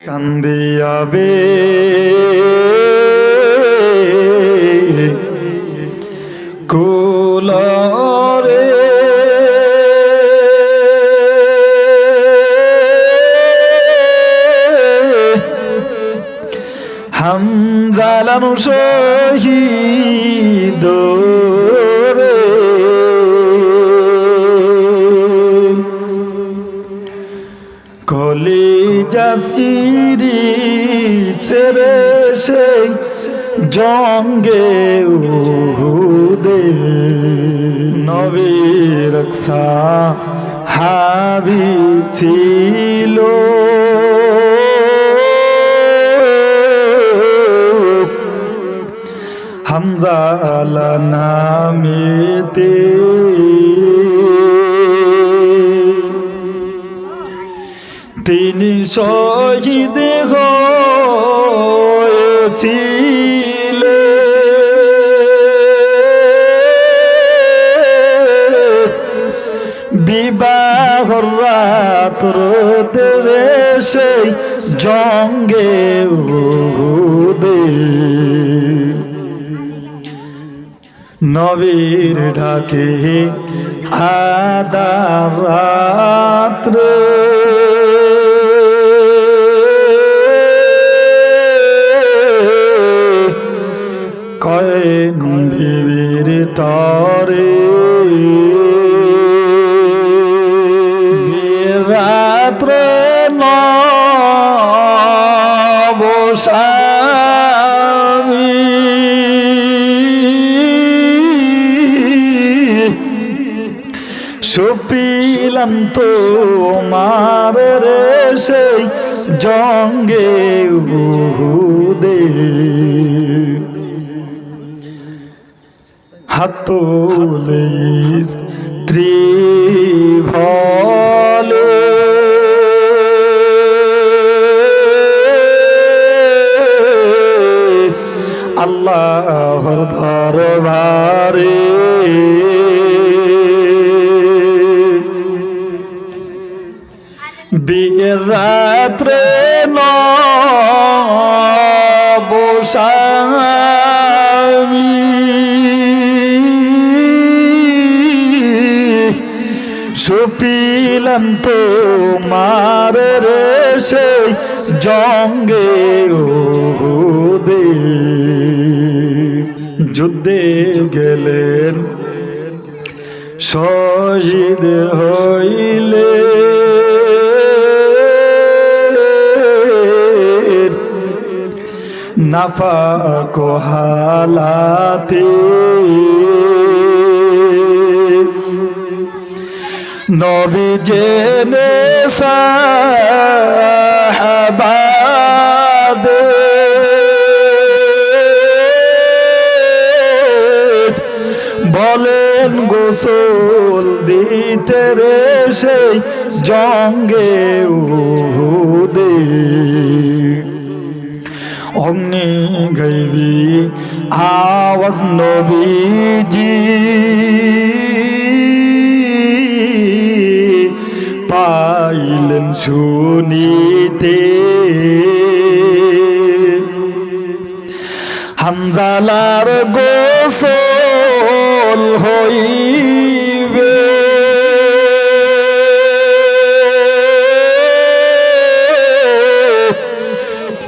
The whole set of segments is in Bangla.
কান্দিয়াবে কুলরে হামজালানু শহীদ রে কলিজা সিরি ছেড়ে সেই জঙ্গে উহুদে নবীর সাহাবী ছিল হামজালা নামেতে তিনি শহীদ হয়েছিলেন বিবাহর রাত্র দেবে সেই জঙ্গে উহুদে নবীর ডাকে আদার রাত্রে কয়েক বিবির তরে রাত্রে নবস্বামী সুপিলাম তো মারে সেই জঙ্গে উহুদে হাতুলে স্ত্রী ভলে আল্লাহর দরবারে বিয়ের রাত্রে নবস্বামী সুপিলাম তো মারে সেই জঙ্গে উহুদে যুদ্ধে গেলেন শহীদ হইলে নাপাক হালাতে নবী জেনে সাহাবাদের বলেন গোসল দিতে রে সেই জঙ্গে উহুদে অগ্নি গাইবি আওয়াজ নবীজি পাইলেন শুনিতে হামজালার গোসল হইবে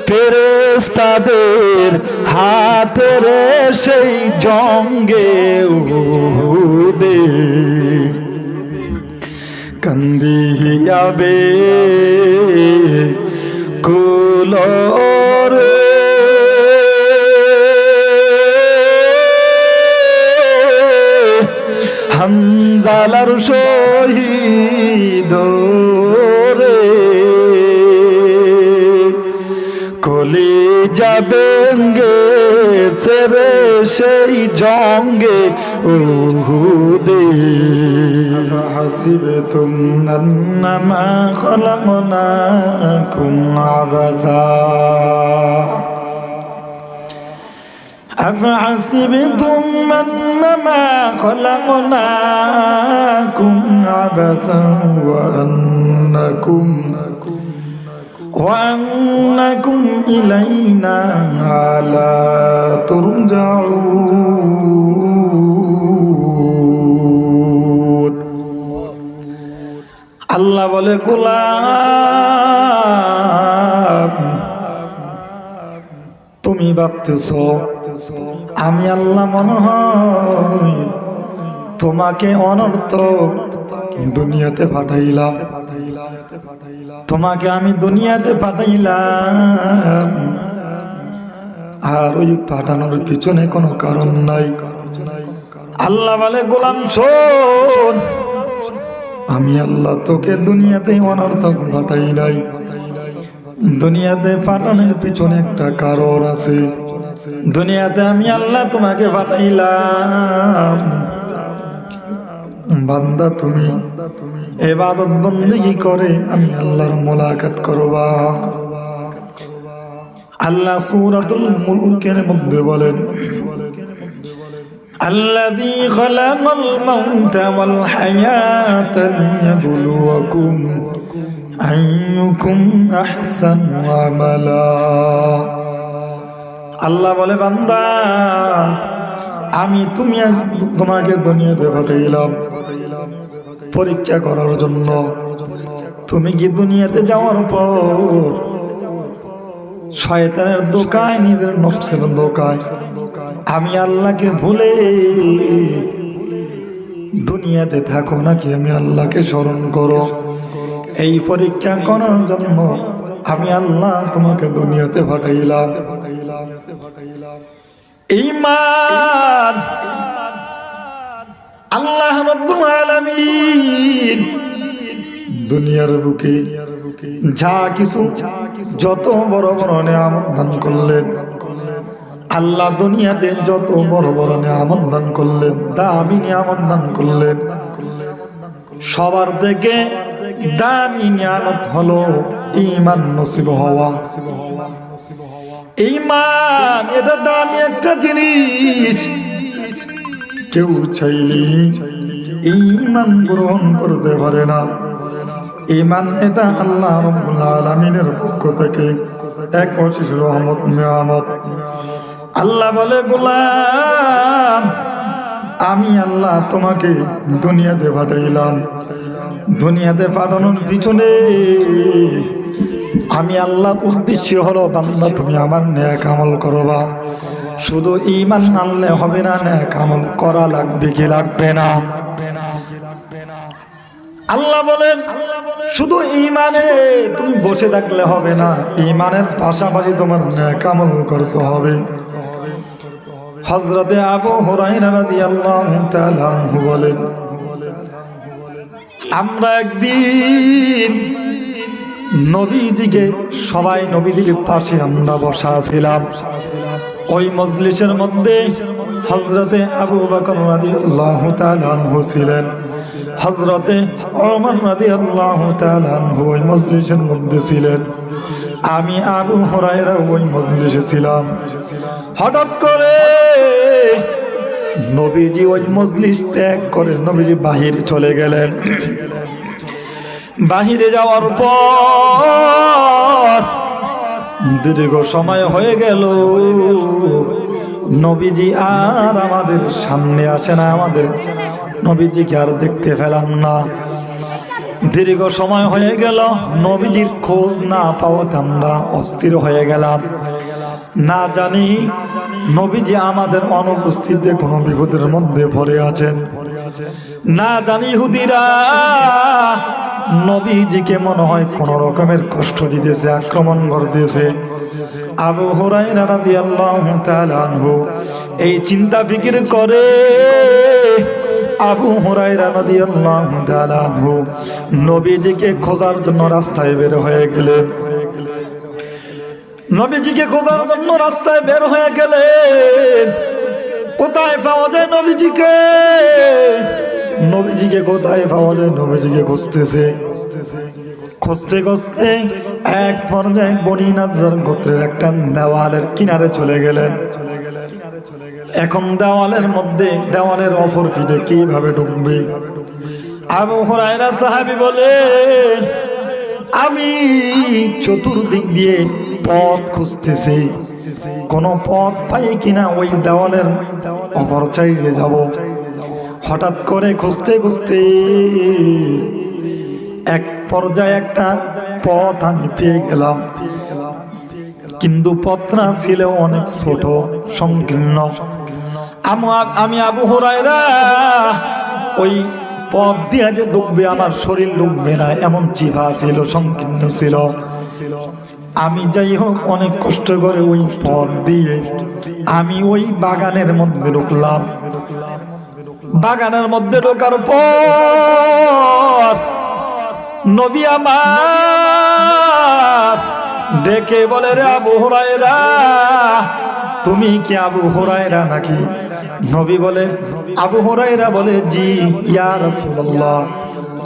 ফেরেশতাদের হাতের সেই জঙ্গে উহুদে কান্দিয়াবে কুলরে হামজালার শহীদ রে কলিজা বেঙ্গে সেরে সেই জঙ্গে উহুদে হাসিবতুম আন্নামা খলাকনাকুম আবাসা أفحسبتم أنما خلقناكم عبثا وأنكم إلينا لا ترجعون আল্লাহ বলে গোলাম তুমি ভাবতেছো আমি আল্লাহ মনে হয় তোমাকে অনর্থক দুনিয়াতে পাঠাইলাম, তোমাকে আমি দুনিয়াতে পাঠাইলাম আর ওই পাঠানোর পিছনে কোনো কারণ নাই। আল্লাহ বলে গোলাম শোন, আমি আল্লাহ তোকে দুনিয়াতে অনর্থক পাঠাই নাই, দুনিয়াতে পাঠানোর পিছনে একটা কারণ আছে। দুনিয়াতে আমি আল্লাহ তোমাকে পাঠাইলাম বান্দা তুমি ইবাদত বন্দেগী করে আমি আল্লাহর মুলাকাত করবা। আল্লাহ সূরাতুল মুলকের মধ্যে বলেন الذي خلق الموت والحياة ليبلوكم أيكم أحسن عملا। আল্লাহ বলে বান্দা আমি তোমাকে দুনিয়াতে পাঠাইলাম পরীক্ষা করার জন্য। তুমি কি দুনিয়াতে যাওয়ার পর শয়তানের দোকায় নিজের নফসের দোকায় আমি আল্লাহকে ভুলে দুনিয়াতে থাকো নাকি আমি আল্লাহকে স্মরণ করো? এই পরীক্ষা করার জন্য আমি আল্লাহ তোমাকে দুনিয়াতে পাঠাইলাম। ঈমান আল্লাহ রাব্বুল আলামিন দুনিয়ার বুকে যা কিছু যত বড় বড় নিয়ামত দান করলেন, আল্লাহ দুনিয়াতে যত বড় বড় নিয়ামত দান করলেন, দামি নিয়ামত দান করলেন, সবার থেকে দামি নিয়ামত হলো ঈমান নসিব হওয়া। ঈমান এটা দামি একটা জিনিস, কেউ চাইলে ঈমান গ্রহণ করতে পারে না। ঈমান এটা আল্লাহ রাব্বুল আলামিনের পক্ষ থেকে এক অশেষ রহমত নিয়ামত। আল্লাহ বলে গোলাম আমি আল্লাহ তোমাকে দুনিয়াতে পাঠাইলাম, দুনিয়াতে পাঠানোর পিছনে আমি আল্লাহর উদ্দেশ্য হলো বান্দা তুমি আমার নেক আমল করবা। শুধু ঈমান আনলে হবে না, নেক আমল করা লাগবে কি লাগবে না? আল্লাহ বলেন শুধু ঈমানে তুমি বসে থাকলে হবে না, ঈমানের পাশাপাশি তোমার নেক আমল করতে হবে। হযরতে আবু হুরায়রা রাদিয়াল্লাহু তাআলা আনহু বলেন আমরা একদিন নবীজিকে সবাই নবীজির পাশে আমরা বসা ছিলাম। ওই মজলিসের মধ্যে হযরতে আবু বকর রাদিয়াল্লাহু তাআলা আনহু ছিলেন, হযরতে ওমর রাদিয়াল্লাহু তাআলা আনহু ওই মজলিসের মধ্যে ছিলেন, আমি আবু হুরায়রা ওই মজলিসে ছিলাম। হঠাৎ করে নবীজি ওই মজলিস ত্যাগ করে নবীজি বাহিরে চলে গেলেন। বাহিরে যাওয়ার পর দীর্ঘ সময় হয়ে গেল, নবীজি আর আমাদের সামনে আসে না, আমাদের নবীজিকে আর দেখতে পেলাম না। দীর্ঘ সময় হয়ে গেল, নবীজির খোঁজ না পাওয়াতে আমরা অস্থির হয়ে গেলাম। না জানি নবীজি আমাদের অনুপস্থিতিতে কোনো বিপদের মধ্যে পড়ে আছেন, না জানি ইহুদিরা নবীজিকে মনে হয় কোন রকমের কষ্ট দিতেছে, আক্রমণ করতেছে। আবু হুরায়রা রাদিয়াল্লাহু তাআলা আনহু এই চিন্তা ফিকির করে আবু হুরায়রা রাদিয়াল্লাহু তাআলা আনহু নবীজিকে খোঁজার জন্য রাস্তায় বের হয়ে গেলেন। নবীজিকে খোঁজার জন্য রাস্তায় বের হয়ে গেলেন। কোথায় পাওয়া যায় নবীজিকে? নবীজিকে কোথায় পাওয়া যায়? নবীজিকে খুঁজতেছে, খুঁজতে খুঁজতে এক পর্যায়ে বনি নাজ্জার গোত্রের একটা দেওয়ালের কিনারে চলে গেলেন। এখন দেওয়ালের মধ্যে, দেওয়ালের অপর পিঠে কিভাবে ঢুকবে? আবু হুরায়রা সাহাবী বলেন আমি চতুর্দিক দিয়ে পথ খুঁজতেছি, কোনো পথ পাই কিনা ওই দেওয়ালের অপর সাইডে যাব। হঠাৎ করে খুঁজতে খুঁজতে এক পর্যায়ে একটা পথ আমি পেয়ে গেলাম, কিন্তু পথটা ছিল অনেক ছোট সংকীর্ণ। আমি আবু হুরায়রা ওই পথ দিয়ে যে ডুববে আমার শরীর ডুববে না এমন চিভা ছিল, সংকীর্ণ ছিল। আমি যাই হোক অনেক কষ্ট করে ওই পথ দিয়ে আমি ওই বাগানের মধ্যে ঢুকলাম। বাগানের মধ্যে ঢোকার পর নবী আমার ডেকে বলে, রে আবু হুরায়রা, তুমি কি আবু হুরায়রা নাকি? নবী বলে, আবু হুরায়রা বলে, জি ইয়া রাসূলুল্লাহ,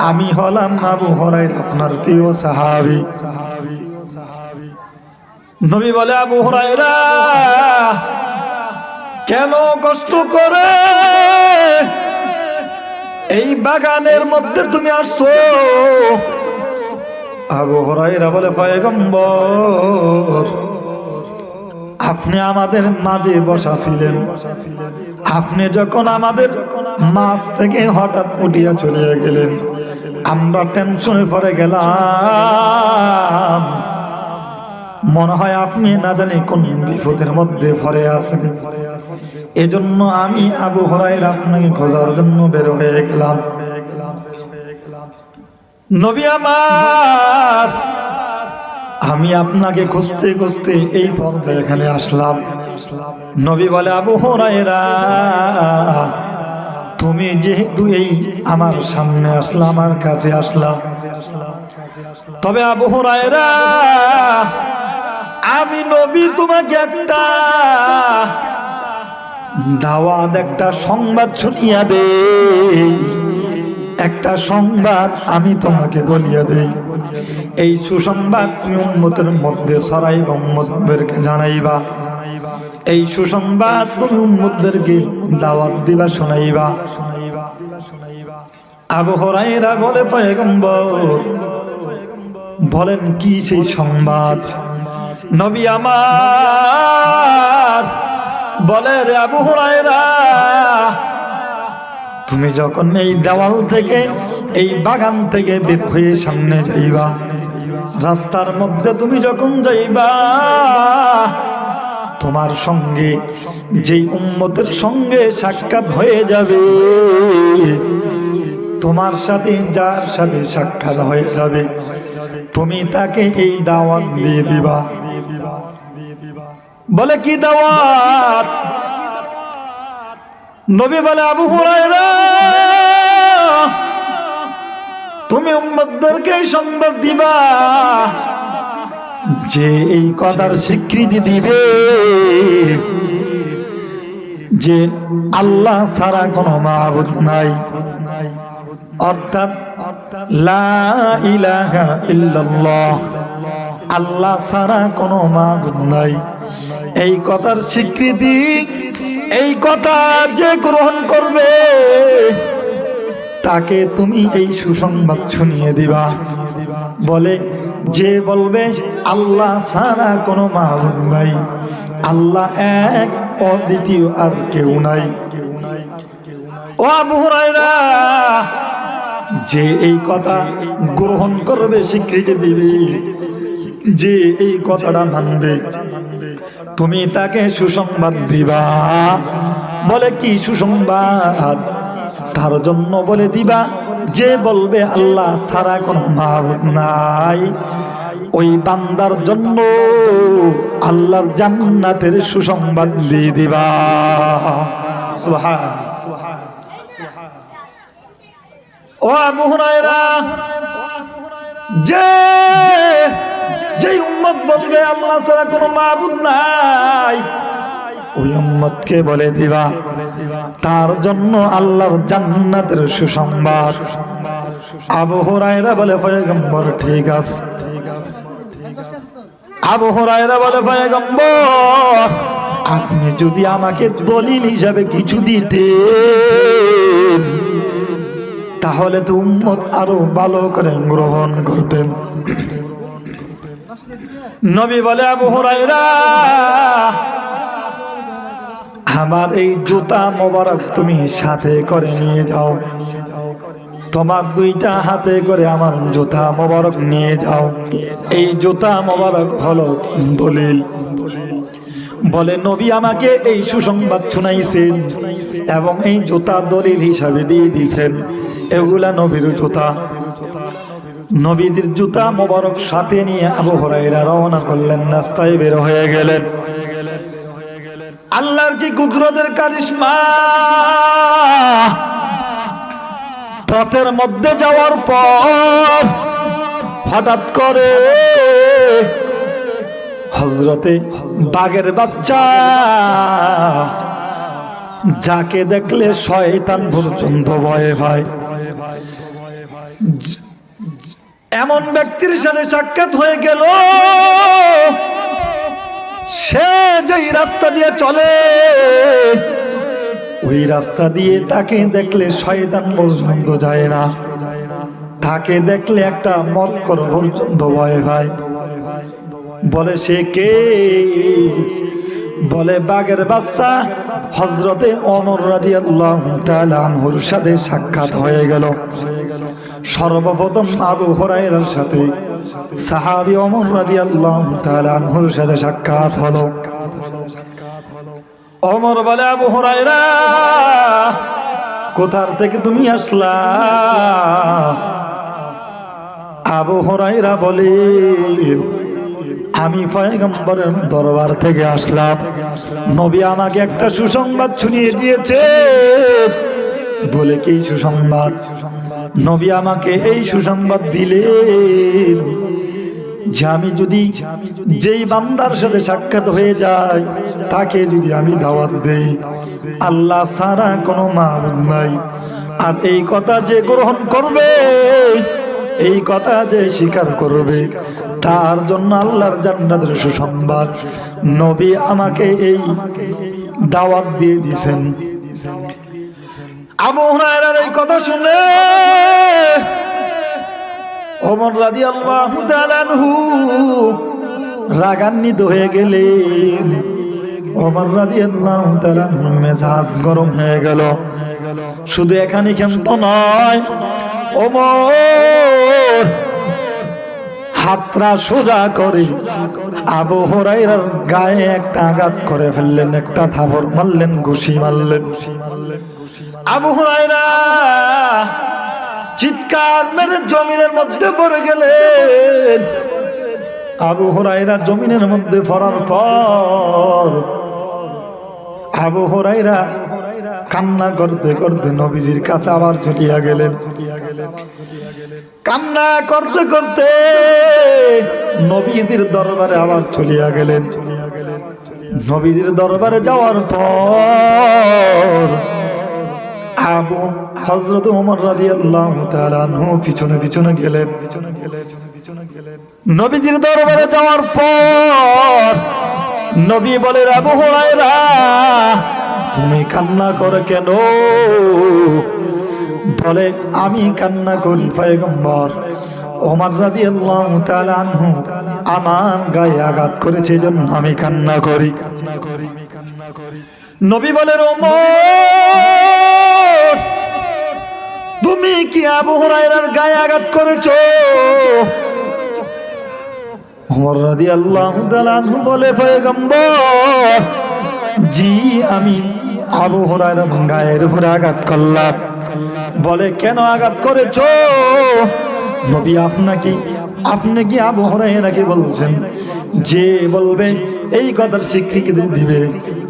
আমি হলাম আবু হুরায়রা, আপনার প্রিয় সাহাবী। নবী বলে, আবু হুরায়রা কেন কষ্ট করে এই বাগানের মধ্যে তুমি আসছো? আবু হুরায়রা বলে, পয়গম্বর, আপনি আমাদের মাঝে বসা ছিলেন, আপনি যখন আমাদের মাঝ থেকে হঠাৎ উঠিয়া চলে গেলেন, আমরা টেনশনে পড়ে গেলাম। মনে হয় আপনি না জানি কোন বিপদের মধ্যে পড়ে আছেন, এজন্য আমি আবু হুরায়রা আপনাকে খোঁজার জন্য বের হয়ে গেলাম। নবী আমার, আমি আপনাকে খুঁজতে খুঁজতে এই পথে এখানে আসলাম। নবী বলে, আবু হুরায়রা, তুমি যেহেতু এই আমার সামনে আসলা, আমার কাছে আসলা, তবে আবু হুরায়রা আমি নবী তোমাকে একটা দাওয়াত, একটা সংবাদ শুনিয়া দেই, একটা সংবাদ আমি তোমাকে বলিয়া দেই। এই সুসংবাদ তুমি উম্মতের মধ্যে ছড়াইবা, উম্মতদেরকে জানাইবা। এই সুসংবাদ তুমি উম্মতদেরকে দাওয়াত দিবা, শোনাইবা। আবু হুরায়রা বলে, পয়গম্বর বলেন কি সেই সংবাদ? নবী আমার বলে, রে আবু হুরায়রা, তুমি যখন এই দেওয়াল থেকে, এই বাগান থেকে বের হয়ে সামনে যাইবা, রাস্তার মধ্যে তুমি যখন যাইবা, তোমার সঙ্গে যেই উম্মতের সঙ্গে সাক্ষাৎ হয়ে যাবে, তোমার সাথে যার সাথে সাক্ষাৎ হয়ে যাবে, তুমি তাকে এই দাওয়াত দিয়ে দিবা। বলে, কি দাওয়াত? নবী বলে, আবু হুরায়রা, তুমি উম্মতদেরকে সংবাদ দিবা যে এই কথার স্বীকৃতি দিবে যে আল্লাহ ছাড়া কোনো মাবুদ নাই, অর্থাৎ লা ইলাহা ইল্লাল্লাহ, আল্লাহ ছাড়া কোনো মাবুদ নাই। এই কথার স্বীকৃতি, এই কথা যে গ্রহণ করবে তাকে তুমি এই সুসংবাদ শুনিয়ে দিবা। বলে, যে বলবে আল্লাহ ছাড়া কোনো মাবুদ নাই, আল্লাহ এক, অদ্বিতীয়, আর কেউ নাই। ও আবু হুরায়রা, যে এই কথা গ্রহণ করবে, স্বীকৃতি দিবে, যে এই কথাটা মানবে, তুমি তাকে সুসংবাদ দিবা। বলে, কি সুসংবাদ? তার জন্য বলে দিবা যে বলবে আল্লাহ ছাড়া কোনো মাবুদ নাই, ওই বান্দার জন্য আল্লাহর জান্নাতের সুসংবাদ দিয়ে দিবা। সুবহানাল্লাহ। ও আবু হুরায়রা, যে উম্মত বলবে আল্লাহ ছাড়া কোনো মাবুদ নাই, ওই উম্মতকে বলে দিবা তার জন্য আল্লাহর জান্নাতের সুসংবাদ। আবু হুরায়রা বলে, পয়গম্বর ঠিক আছে। আবু হুরায়রা বলে, পয়গম্বর আপনি যদি আমাকে দলিল হিসাবে কিছু দিতেন তাহলে তো উম্মত আরো ভালো করে গ্রহণ করতেন। নবী বলে, আবু হুরায়রা, আমার এই জুতা মোবারক তুমি সাথে করে নিয়ে যাও, তোমার দুইটা হাতে করে আমার জুতা মোবারক নিয়ে যাও। এই জুতা মোবারক হলো দলিল। বলে নবী আমাকে এই সুসংবাদ শুনাইছেন এবং এই জুতা দলিল হিসাবে দিয়ে দিয়েছেন। এগুলা নবীর জুতা। নবীদের জুতা মোবারক সাথে নিয়ে আবু হুরায়রা রওনা করলেন, রাস্তায় বের হয়ে গেলেন। আল্লাহর কি কুদরতের কারিশমা! পথের মধ্যে যাওয়ার পর হঠাৎ করে হযরতে বাঘের বাচ্চা, যাকে দেখলে শয়তান পর্যন্ত ভয় পায়, এমন ব্যক্তির সাথে সাক্ষাৎ হয়ে গেল। সে যেই রাস্তা দিয়ে চলে, ওই রাস্তা দিয়ে তাকে দেখলে শয়তান পর্যন্ত যায় না, তাকে দেখলে একটা মক্কর পর্যন্ত ভয় পায়। বলে সে কে? বলে বাঘের বাচ্চা হযরতে ওমর রাদিয়াল্লাহু তাআলা আনহুর সাথে সাক্ষাৎ হয়ে গেল। সর্বপ্রথম আবু হুরায়রার সাথে সাহাবী ওমর রাদিয়াল্লাহু তাআলা আনহুর সাথে সাক্ষাৎ হলো। ওমর বলে, আবু হুরায়রা, কোথা থেকে তুমি আসলা? আবু হুরায়রা বলে, আমি পয়গম্বরের দরবার থেকে আসলাম। নবী আমাকে একটা সুসংবাদ শুনিয়ে দিয়েছে। বলে কি সুসংবাদ? নবী আমাকে এই সুসংবাদ দিলেন যে আমি যদি যেই বান্দার সাথে সাক্ষাৎ হয়ে যায়, তাকে যদি আমি দাওয়াত দেই, আল্লাহ ছাড়া কোনো মাবুদ নাই, আর এই কথা যে গ্রহণ করবে, এই কথা যে স্বীকার করবে, তার জন্য আল্লাহর জান্নাতের সুসংবাদ নবী আমাকে এই দাওয়াত দিয়ে দিয়েছেন। আবু হুরায়রার এই কথা শুনে ওমর রাদিয়াল্লাহু তাআলা আনহু রাগান্বিত হয়ে গেলেন। ওমর রাদিয়াল্লাহু তাআলা মেজাজ গরম হয়ে গেল। শুধু এখানে ক্ষান্ত নয়, ওমর হাতটা সোজা করে আবু হুরায়রার গায়ে একটা আঘাত করে ফেললেন, একটা থাপড় মারলেন, ঘুষি মারলেন। আবু হুরায়রা চিৎকার মেরে জমিনের মধ্যে পড়ে গেলেন। আবু হুরায়রা জমিনের মধ্যে পড়ার পর আবু হুরায়রা কান্না করতে করতে নবীজির কাছে আবার চলিয়া গেলেন। কান্না করতে করতে নবীজির দরবারে আবার চলিয়া গেলেন। নবীজির দরবারে যাওয়ার পর আবু হযরত ওমর রাদিয়াল্লাহু তাআলা আনহু পিছনে পিছনে গেলেন। নবীজির দরবারে যাওয়ার পর নবী বলে, আবু হুরায়রা, তুমি কান্না করো কেন? বলে, আমি কান্না করি পয়গম্বর ওমর রাদিয়াল্লাহু তাআলা আনহু আমার গায়ে আঘাত করেছে, জন্য আমি কান্না করি। নবী বলে, ওমর, তুমি কি আবু হুরায়রার গায়ে আঘাত করেছো? ওমর রাদিয়াল্লাহু তাআলা আনহু বলে, পয়গম্বর, জি, আমি আবু হুরায়রার গায়ের উপরে আঘাত করলাম। বলে, কেন আঘাত করেছো? নবী, আপনি কি আবু হুরায়রাকে বলছেন যে বলবে, এই কথার স্বীকৃতি দিবে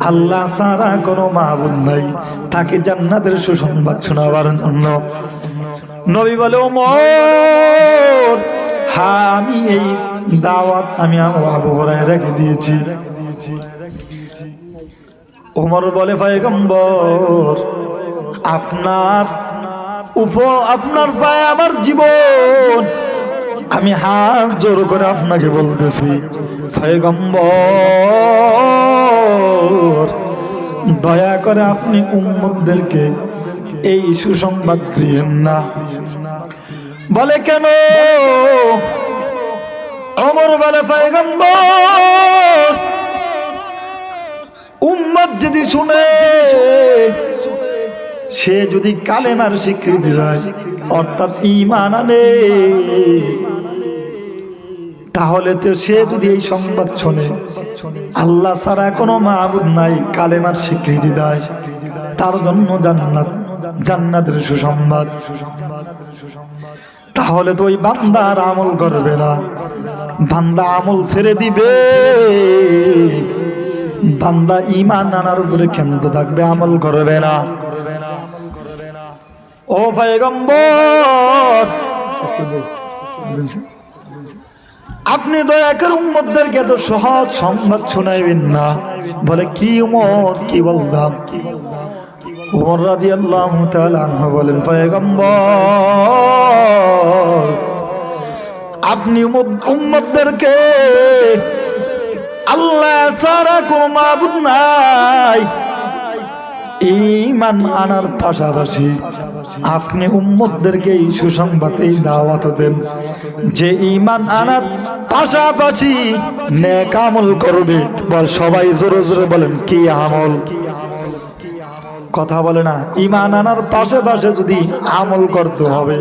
আল্লাহ ছাড়া কোনো মাবুদ নাই, তাকে জান্নাতের সুসংবাদ শোনাবার জন্য? নবী বলে, ওমর, হ্যাঁ, আমি এই দাওয়াত আমি আবু হুরায়রাকে দিয়েছি। ওমর বলে, পয়গম্বর, আপনার পায়ে আমার জীবন, আমি হাত জোর করে আপনাকে বলতেছি, পয়গম্বর, দয়া করে আপনি উম্মতদেরকে এই সুসংবাদ দিয়েন না। বলে কেন? ওমর বলে পয়গম্বর, উম্মত যদি শুনে, সে যদি কালেমার স্বীকৃতি দেয় অর্থাৎ ঈমান আনে, তাহলে তো সে যদি এই সংবাদ শোনে আল্লাহ ছাড়া কোনো মাবুদ নাই, কালেমার স্বীকৃতি দেয়, তার জন্য জান্নাত, জান্নাতের সুসংবাদ, তাহলে তো ওই বান্দা আর আমল করবে না, বান্দা আমল ছেড়ে দিবে, বান্দা ঈমান আনার উপরে ক্ষান্ত থাকবে, আমল করবে না। ও পয়গম্বর, আপনি দয়া করে উম্মতদেরকে এত সহজ সংবাদ শোনাইবেন না। বলে কি উমর, কি বলতাম? উমর রাদিয়াল্লাহু তাআলা আনহু বলেন, পয়গম্বর, আপনি উম্মতদেরকে আল্লাহ ছাড়া কোনো মাবুদ নাই ঈমান আনার পাশাপাশি আপনি উম্মতদেরকে এই সুসংবাদে দাওয়াত দেন যে ঈমান আনার পাশাপাশি নেক আমল করবে। বল সবাই জোরে জোরে বলেন, কি আমল? কথা বলে না। ঈমান আনার পাশাপাশি যদি আমল করতে হবে,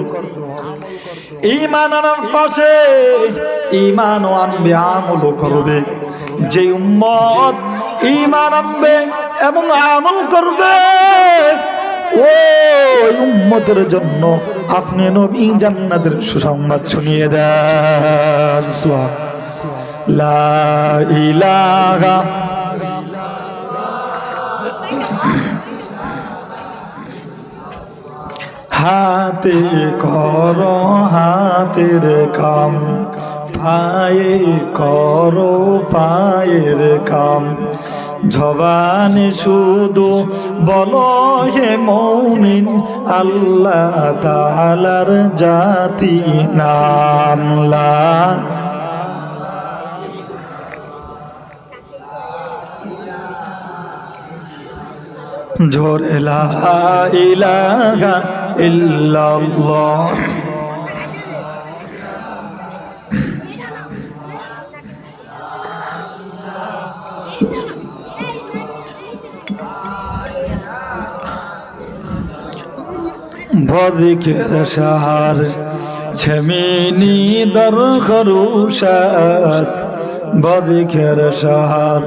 ঈমান আনার পাশে ঈমানও আনবে, আমলও করবে। যে উম্মত ঈমান আনবে এবং আমল করবে, ওই উম্মতের জন্য আপনি নবী জান্নাতের সুসংবাদ শুনিয়ে দেন। লা ইলাহা হাতে করো হাতের কাম, পায়ে করো পায়ের কাম, জবানে শুধু বলো হে মুমিন আল্লাহ তাআলার জাতি নাম। লা জোরে লা ইলাহা ইল্লাল্লাহ। বদিকের শহর ছমিনি দর খরুশাস্ত, বদিকের শহর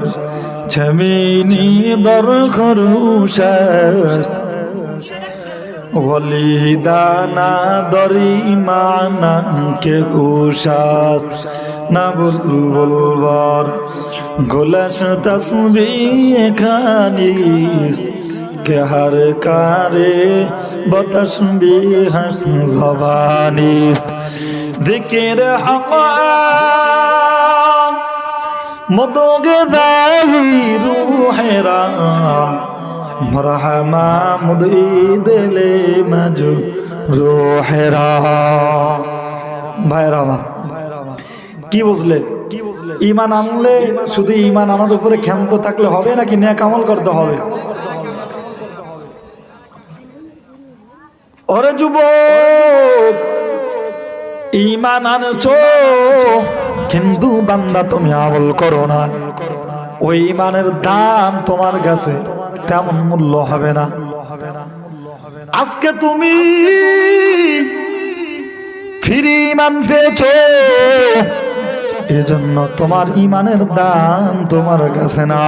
ছমিনি দর খরুশাস্ত, ওলিদানা দরি মানা কে উশাস্ত, না বুলবুলবার গোলাশ তসবিহ খানিস্ত, के हर कारे बतस्बीह ज़बानिस्त, ज़िक्र हक़ा मुदोगे दाही रूह राम, मरहमा मुदी दिले मजू रूह राम। ভাইরা আমার, কি বুঝলে? ঈমান আনলে শুধু ঈমান আনার উপরে ক্ষান্ত থাকলে হবে নাকি নেক আমল করতে হবে? ওরে যুবক, ঈমান আনছো কিন্তু বান্দা তুমি আমল করো না, ওই ঈমানের দাম তোমার কাছে তেমন মূল্য হবে না। আজকে তুমি ফিরি ঈমান পেয়েছো, এজন্য তোমার ঈমানের দাম তোমার কাছে না।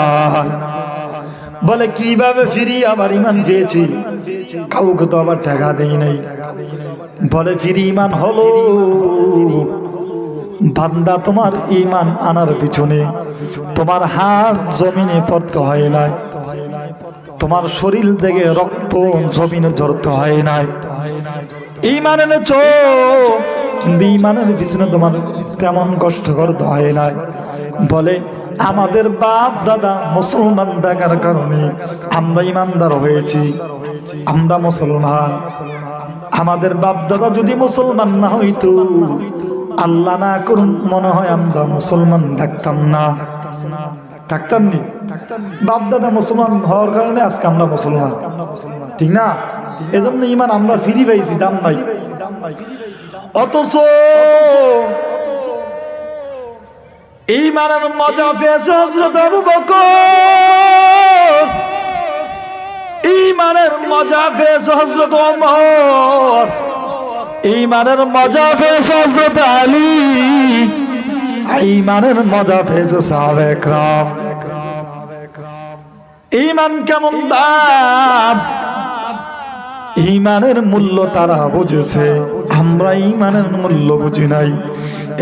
বলে কিভাবে ফিরি আবার ঈমান পেয়েছি? কাউকে তো আবার টাকা দেই নাই। বলে ফিরি ঈমান হলো বান্দা তোমার ঈমান আনার পিছনে তোমার হাত জমিনে পড়তে হয় নাই, তোমার শরীর থেকে রক্ত জমিনে ঝরতে হয় নাই। ঈমান এনেছো কিন্তু ঈমানের পিছনে তোমার তেমন কষ্ট করতে হয় নাই। বলে আমাদের বাপ দাদা মুসলমান থাকার কারণে আমরা ইমানদার হয়েছি, আমরা মুসলমান। আমাদের বাপ দাদা যদি মুসলমান না হইতো, আল্লাহ না করুন, মনে হয় আমরা মুসলমান থাকতাম না। থাকতাম নি। বাপ দাদা মুসলমান হওয়ার কারণে আজকে আমরা মুসলমান, ঠিক না? এজন্য ইমান আমরা ফিরি পাইছি, দাম নাই। অথচ ইমানের মজা পেয়েছে হযরত আবু বকর, ইমানের মজা পেয়েছে হযরত ওমর, ইমানের মজা পেয়েছে হযরত আলী, ইমানের মজা পেয়েছে সাহাবায়ে কেরাম। ইমান কেমন দাম, ইমানের মূল্য তারা বুঝেছে, আমরা ইমানের মূল্য বুঝি নাই।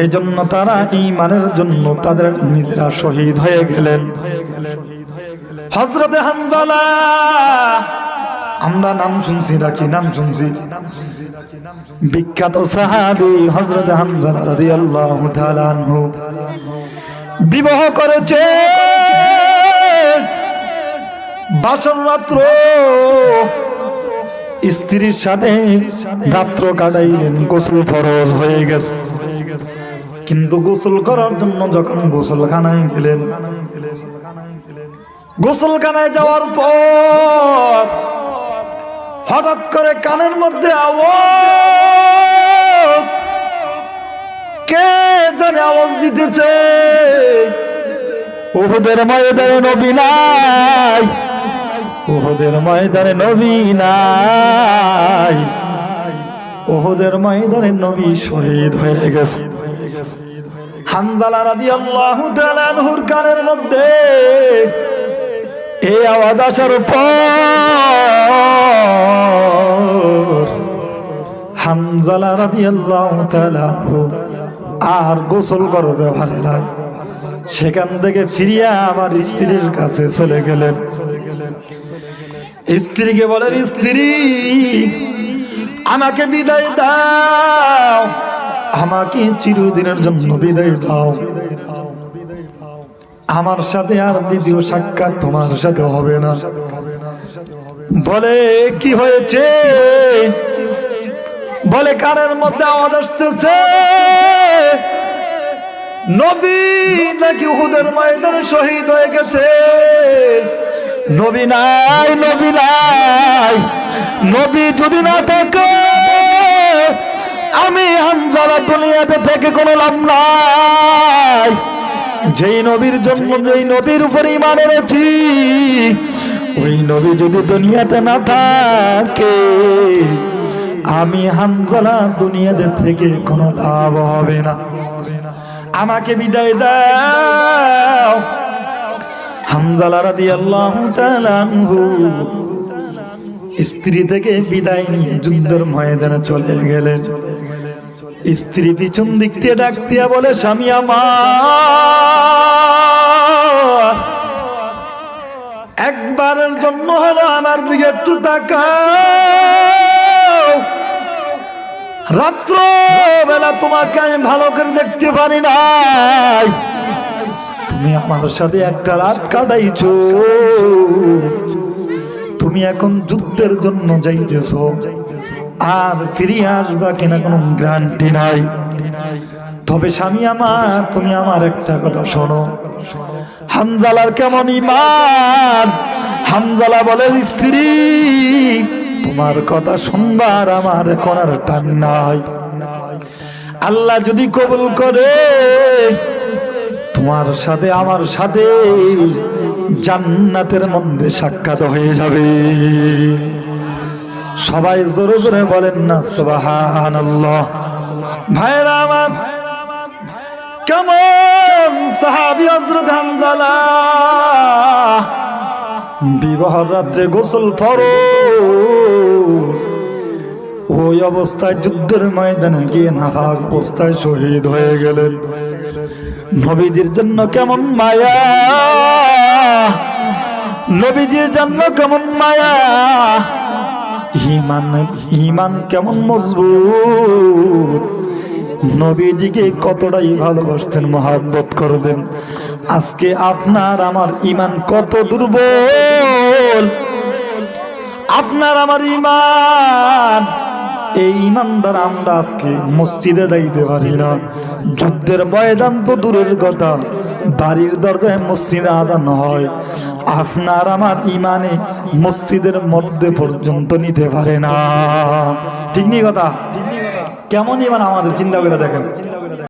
এজন্য তারা ইমানের জন্য তাদের নিজেরা শহীদ হয়ে গেলেন। হযরতে হানজালা, আমরা নাম শুনছি নাকি? নাম শুনছি। বিখ্যাত সাহাবী হযরতে হানজালা রাদিয়াল্লাহু তাআলা আনহু বিবাহ করেছে, বাসর রাত্র স্ত্রীর সাথে রাত্র কাটাইলেন, গোসল ফরজ হয়ে গেছে। কিন্তু গোসল করার জন্য যখন গোসলখানায় গেলেন, গোসলখানায় যাওয়ার পর হঠাৎ করে কানের মধ্যে আওয়াজ, কে জানে আওয়াজ দিতেছে, উহুদের ময়দানে নবী নাই, উহুদের ময়দানে নবী নাই, উহুদের ময়দানে নবী শহীদ হয়ে গেছে। হানজালা রাদিয়াল্লাহু তাআলা আনহুর কানের মধ্যে এই আওয়াজ আসার পর হানজালা রাদিয়াল্লাহু তাআলা আনহু আর গোসল করতে পারে না। সেখান থেকে ফিরিয়া আমার স্ত্রীর কাছে চলে গেলেন। স্ত্রীকে বলেন, স্ত্রী আমাকে বিদায় দাও, আমাকে চিরদিনের জন্য বিদায় দাও, আমার সাথে আর দ্বিতীয় সাক্ষাৎ তোমার সাথে হবে না। বলে কি হয়েছে? বলে কানের মধ্যে আওয়াজ আসতেছে, নবী নাকি উহুদের ময়দানে শহীদ হয়ে গেছে। নবী নাই, নবী নাই, নবী যদি না থাকে আমি হানজালা দুনিয়াতে থেকে কোনো লাভ নাই। যেই নবীর জন্য, যেই নবীর উপরে ঈমান এনেছি, ওই নবী যদি দুনিয়াতে না থাকে আমি হানজালা দুনিয়াতে থেকে কোনো লাভ হবে না, আমাকে বিদায় দাও। হানজালা রাদিয়াল্লাহু তাআলা আনহু স্ত্রী থেকে বিদায় নিয়ে যুদ্ধের ময়দানে চলে গেলেন। স্ত্রী পিছন দিক দিয়ে ডাক দিয়া বলে, স্বামী আমার, একবারের জন্য হলো আমার দিকে একটু তাকাও, রাত্র বেলা তোমাকে আমি ভালো করে দেখতে পারি নাই, তুমি আমার সাথে একটা রাত কাটাইছো, তুমি এখন যুদ্ধের জন্য যাইতেছো, আর ফিরিয়ে আসবা কিনা কোনো গ্যারান্টি নাই। তবে স্বামী আমার, তুমি আমার একটা কথা শোনো। হানজালার কেমন ঈমান? হানজালা বলে, স্ত্রী তোমার কথা শুনবার আমার এখন আর টান নাই, আল্লাহ যদি কবুল করে তোমার সাথে আমার সাথে জান্নাতের মধ্যে সাক্ষাৎ হয়ে যাবে। সবাই জোরে জোরে বলেন না সুবহানাল্লাহ। ভাইরা আমার, কেমন সাহাবী হযরত হানজালা, বিবাহ রাত্রে গোসল ফরজ, ওই অবস্থায় যুদ্ধের ময়দানে গিয়ে নাফাক অবস্থায় শহীদ হয়ে গেলেন। নবীজির জন্য কেমন মায়া, নবীজির জন্য কেমন মায়া, ঈমান কেমন মজবুত, নবীজিকে কতটাই ভালোবাসতেন, মহব্বত করতেন। আজকে আপনার আমার ঈমান কত দুর্বল, আপনার আমার ঈমান, এই ঈমানদার আমরা আজকে মসজিদে যাইতে পারি না, যুদ্ধের ময়দান তো দূরের কথা, বাড়ির দরজায় মসজিদে আজান হয়, আপনার আমার ইমানে মসজিদের মধ্যে পর্যন্ত নিতে পারে না। ঠিক নি কথা? কেমন ইমান আমাদের, চিন্তা করে দেখেন।